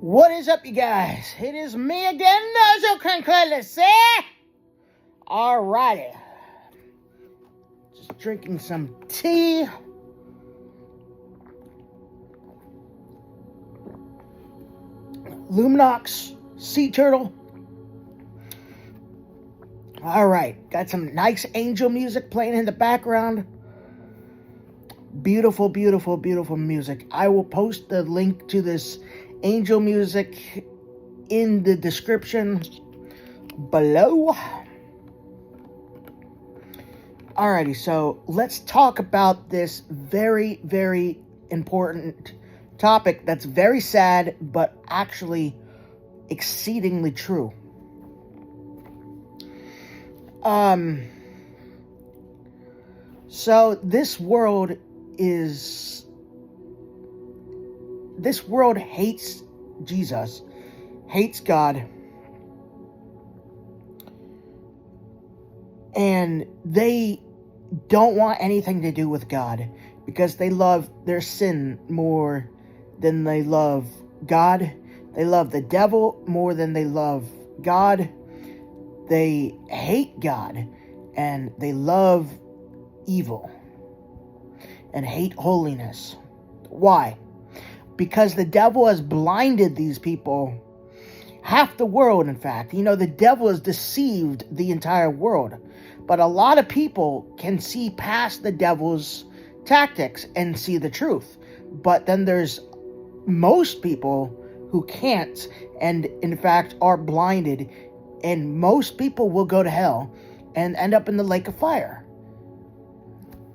What is up, you guys? It is me again, Nozo Concludus. Alrighty. Just drinking some tea. Luminox Sea Turtle. Alright, got some nice angel music playing in the background. Beautiful, beautiful, beautiful music. I will post the link to this angel music in the description below. Alrighty, so let's talk about this very, very important topic that's very sad, but actually exceedingly true. So this world hates Jesus, hates God, and they don't want anything to do with God because they love their sin more than they love God. They love the devil more than they love God. They hate God and they love evil and hate holiness. Why? Because the devil has blinded these people, half the world, in fact. You know, the devil has deceived the entire world. But a lot of people can see past the devil's tactics and see the truth. But then there's most people who can't and, in fact, are blinded. And most people will go to hell and end up in the lake of fire.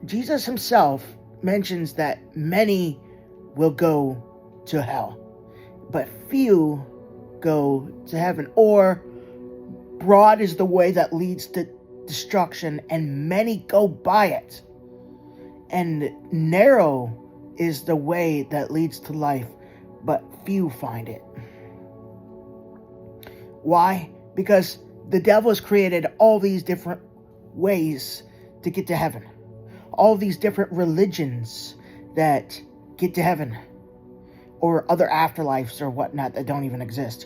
Jesus himself mentions that many will go to hell, but few go to heaven. Or broad is the way that leads to destruction, and many go by it. And narrow is the way that leads to life, but few find it. Why? Because the devil has created all these different ways to get to heaven. All these different religions that get to heaven. Or other afterlives or whatnot that don't even exist.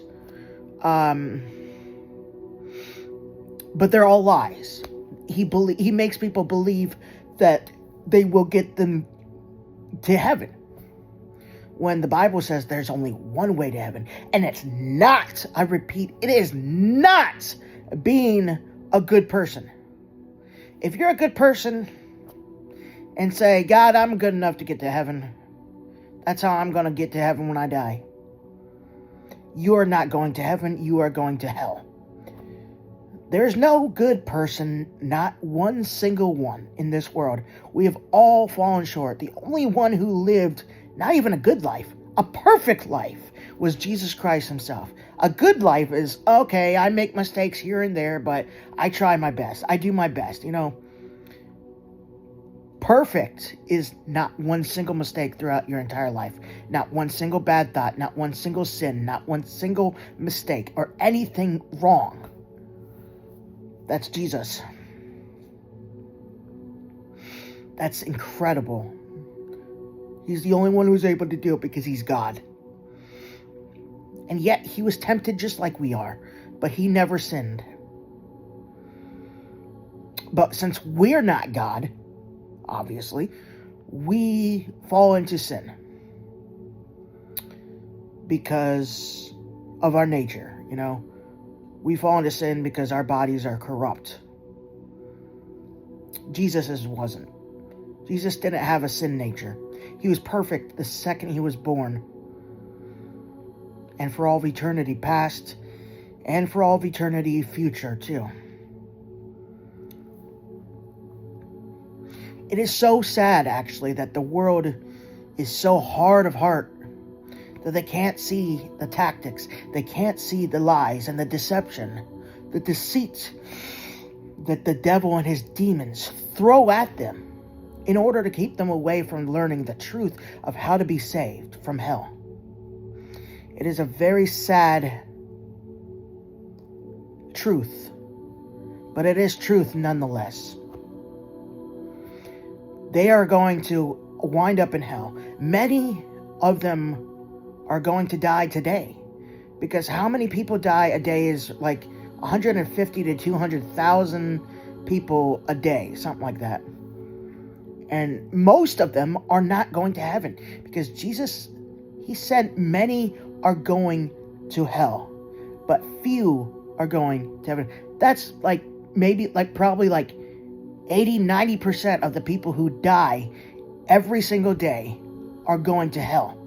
But they're all lies. He makes people believe that they will get them to heaven, when the Bible says there's only one way to heaven. And it's not, I repeat, it is not being a good person. If you're a good person and say, God, I'm good enough to get to heaven, that's how I'm going to get to heaven when I die, you are not going to heaven, you are going to hell. There's no good person, not one single one in this world. We have all fallen short. The only one who lived not even a good life, a perfect life, was Jesus Christ himself. A good life is, okay, I make mistakes here and there, but I try my best. I do my best, you know. Perfect is not one single mistake throughout your entire life. Not one single bad thought, not one single sin, not one single mistake or anything wrong. That's Jesus. That's incredible. He's the only one who's able to do it because he's God. And yet he was tempted just like we are, but he never sinned. But since we're not God, obviously, we fall into sin because of our nature, you know. We fall into sin because our bodies are corrupt. Jesus wasn't. Jesus didn't have a sin nature. He was perfect the second he was born. And for all of eternity past, and for all of eternity future too. It is so sad, actually, that the world is so hard of heart that they can't see the tactics, they can't see the lies and the deception, the deceit that the devil and his demons throw at them in order to keep them away from learning the truth of how to be saved from hell. It is a very sad truth, but it is truth nonetheless. They are going to wind up in hell. Many of them are going to die today. Because how many people die a day is like 150 to 200,000 people a day, something like that. And most of them are not going to heaven, because Jesus, he said many are going to hell, but few are going to heaven. That's like maybe like probably like 80-90% of the people who die every single day are going to hell.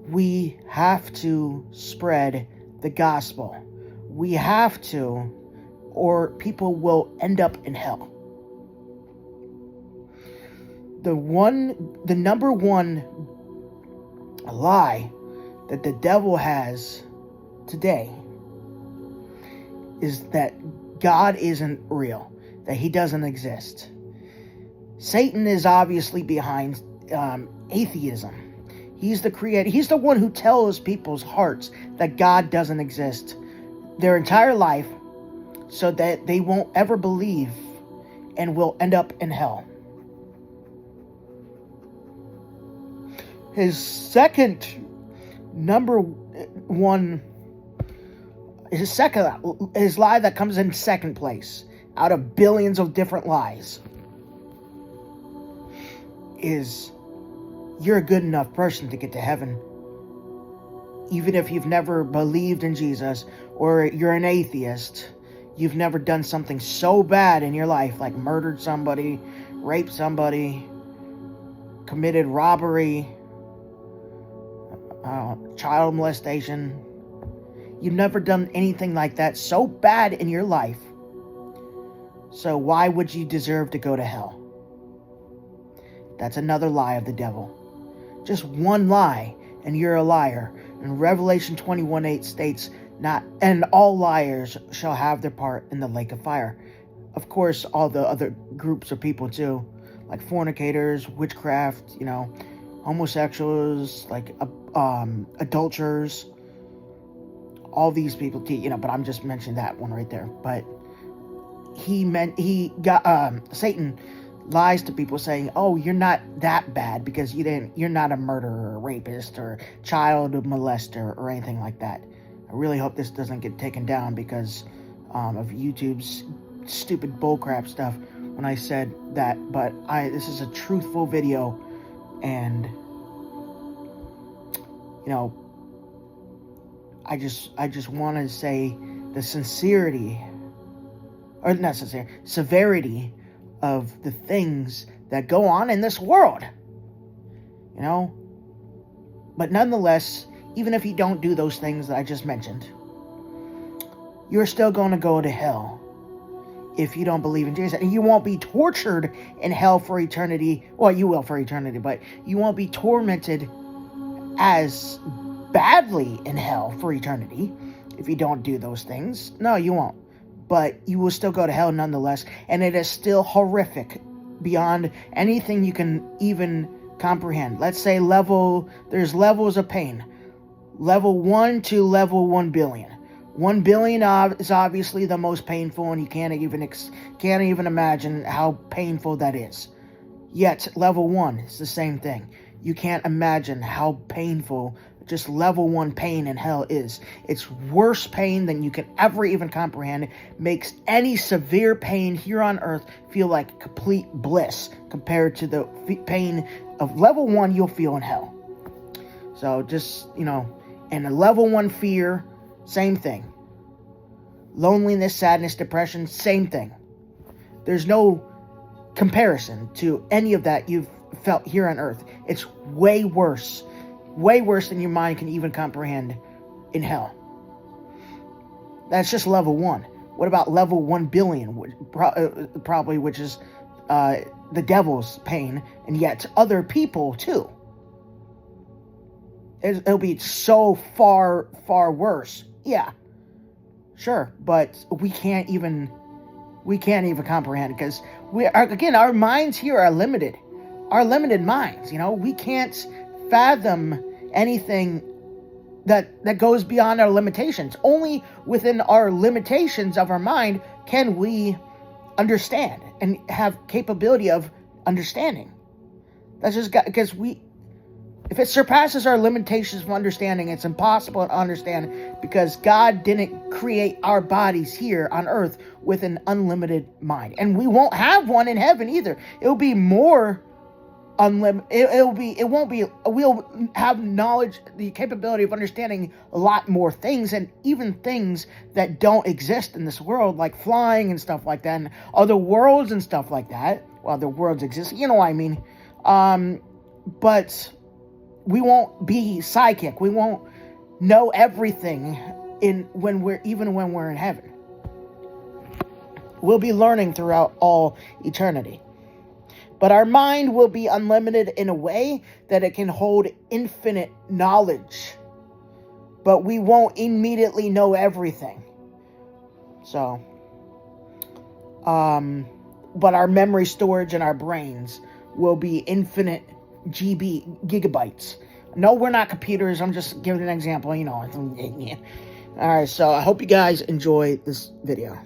We have to spread the gospel. We have to, or people will end up in hell. The number one lie that the devil has today is that God isn't real, that he doesn't exist. Satan is obviously behind atheism. He's the creator. He's the one who tells people's hearts that God doesn't exist their entire life, so that they won't ever believe and will end up in hell. His second lie that comes in second place out of billions of different lies is, you're a good enough person to get to heaven. Even if you've never believed in Jesus, or you're an atheist, you've never done something so bad in your life, like murdered somebody, raped somebody, committed robbery, child molestation. You've never done anything like that so bad in your life. So why would you deserve to go to hell? That's another lie of the devil. Just one lie, and you're a liar. And Revelation 21:8 states, and all liars shall have their part in the lake of fire. Of course, all the other groups of people too, like fornicators, witchcraft, homosexuals, like adulterers, all these people, but I'm just mentioning that one right there. But Satan lies to people saying, oh, you're not that bad because you're not a murderer, or rapist, or child molester, or anything like that. I really hope this doesn't get taken down because of YouTube's stupid bullcrap stuff when I said that. But this is a truthful video, and I just want to say the severity of the things that go on in this world. But nonetheless, even if you don't do those things that I just mentioned, you're still going to go to hell if you don't believe in Jesus. And you won't be tortured in hell for eternity. Well, you will for eternity, but you won't be tormented as badly in hell for eternity if you don't do those things. No, you won't. But you will still go to hell nonetheless. And it is still horrific beyond anything you can even comprehend. Let's say there's levels of pain. Level 1 to level 1 billion. 1 billion is obviously the most painful, and you can't even imagine how painful that is. Yet level 1 is the same thing. You can't imagine how painful just level 1 pain in hell is. It's worse pain than you can ever even comprehend. It makes any severe pain here on earth feel like complete bliss compared to the pain of level 1 you'll feel in hell. So just, and a level 1 fear, same thing. Loneliness, sadness, depression, same thing. There's no comparison to any of that you've felt here on earth. It's way worse than your mind can even comprehend in hell. That's just level 1. What about level 1 billion, probably, which is the devil's pain, and yet other people too. It'll be so far, far worse. Yeah, sure, but we can't even comprehend, because our minds here are limited. Our limited minds, we can't fathom anything that goes beyond our limitations. Only within our limitations of our mind can we understand and have capability of understanding. That's just because If it surpasses our limitations of understanding, it's impossible to understand because God didn't create our bodies here on earth with an unlimited mind. And we won't have one in heaven either. It'll be more unlimited. We'll have knowledge, the capability of understanding a lot more things, and even things that don't exist in this world, like flying and stuff like that, and other worlds and stuff like that. Well, other worlds exist, you know what I mean. But we won't be psychic. We won't know everything when we're in heaven. We'll be learning throughout all eternity. But our mind will be unlimited in a way that it can hold infinite knowledge. But we won't immediately know everything. So, but our memory storage in our brains will be infinite gigabytes. No, we're not computers. I'm just giving an example, you know. All right, so I hope you guys enjoy this video.